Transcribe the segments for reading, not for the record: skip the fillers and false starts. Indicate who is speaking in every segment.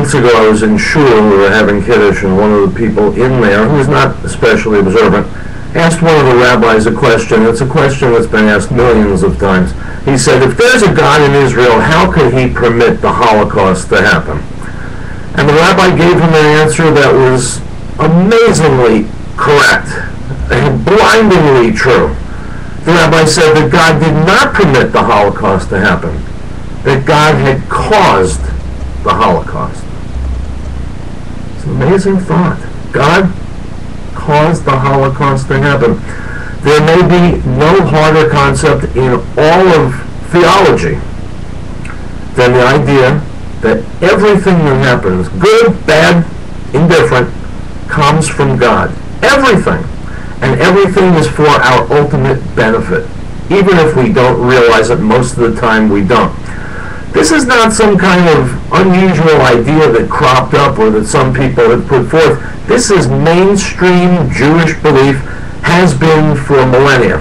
Speaker 1: months ago I was in shul, we were having Kiddush, and one of the people in there, who's not especially observant, asked one of the rabbis a question. It's a question that's been asked millions of times. He said, if there's a God in Israel, how could he permit the Holocaust to happen? And the rabbi gave him an answer that was amazingly correct and blindingly true. The rabbi said that God did not permit the Holocaust to happen, that God had caused the Holocaust. It's an amazing thought. God caused the Holocaust to happen. There may be no harder concept in all of theology than the idea that everything that happens, good, bad, indifferent, comes from God. Everything. And everything is for our ultimate benefit. Even if we don't realize it, most of the time we don't. This is not some kind of unusual idea that cropped up or that some people have put forth. This is mainstream Jewish belief, has been for millennia.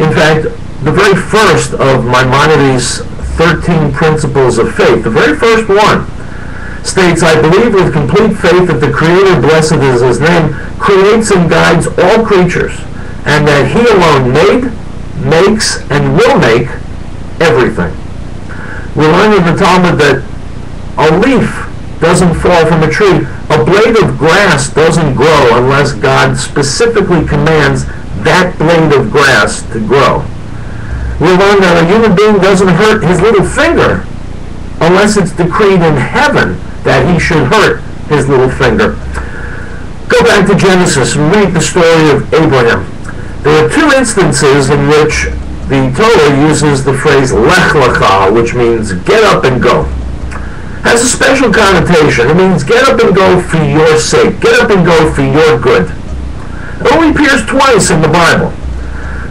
Speaker 1: In fact, the very first of Maimonides' 13 Principles of Faith, the very first one, states, I believe with complete faith that the Creator, blessed is His name, creates and guides all creatures, and that He alone made, makes, and will make everything. We learn in the Talmud that a leaf doesn't fall from a tree. A blade of grass doesn't grow unless God specifically commands that blade of grass to grow. We learn that a human being doesn't hurt his little finger unless it's decreed in heaven that he should hurt his little finger. Go back to Genesis and read the story of Abraham. There are two instances in which the Torah uses the phrase Lech Lecha, which means get up and go. It has a special connotation. It means get up and go for your sake. Get up and go for your good. It only appears twice in the Bible.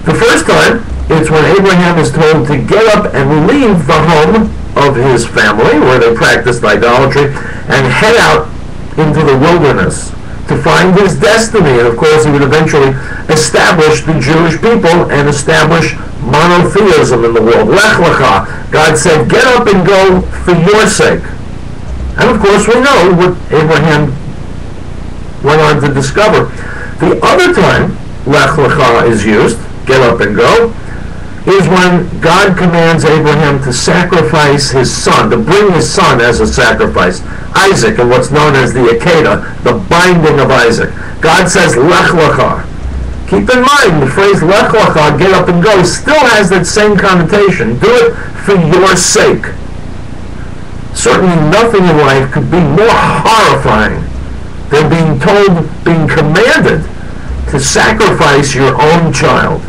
Speaker 1: The first time, it's when Abraham is told to get up and leave the home of his family, where they practiced idolatry, and head out into the wilderness to find his destiny. And of course, he would eventually establish the Jewish people and establish monotheism in the world. Lech Lecha. God said, get up and go for your sake. And of course, we know what Abraham went on to discover. The other time Lech Lecha is used, get up and go, is when God commands Abraham to sacrifice his son, to bring his son as a sacrifice, Isaac, and what's known as the Akedah, the binding of Isaac. God says, Lech Lecha. Keep in mind, the phrase Lech Lecha, get up and go, still has that same connotation. Do it for your sake. Certainly nothing in life could be more horrifying than being commanded to sacrifice your own child.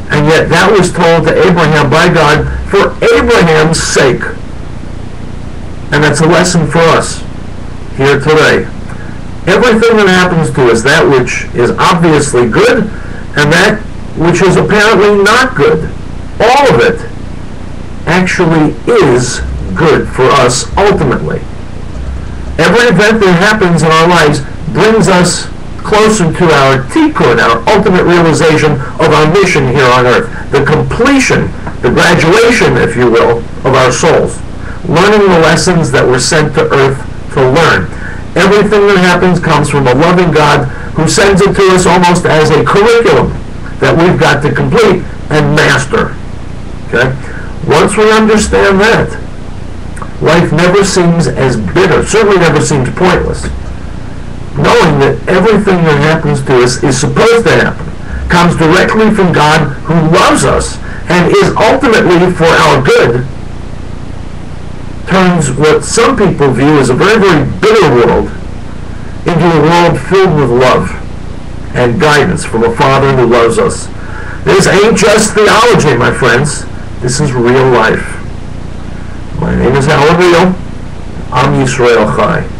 Speaker 1: And yet that was told to Abraham by God for Abraham's sake. And that's a lesson for us here today. Everything that happens to us, that which is obviously good and that which is apparently not good, all of it actually is good for us ultimately. Every event that happens in our lives brings us closer to our tikkun, our ultimate realization of our mission here on earth, the completion, the graduation, if you will, of our souls, learning the lessons that we're sent to earth to learn. Everything that happens comes from a loving God who sends it to us almost as a curriculum that we've got to complete and master. Okay? Once we understand that, life never seems as bitter, certainly never seems pointless. Knowing that everything that happens to us is supposed to happen, comes directly from God who loves us and is ultimately for our good, turns what some people view as a very, very bitter world into a world filled with love and guidance from a Father who loves us. This ain't just theology, my friends. This is real life. My name is Riell. I'm Yisrael Chai.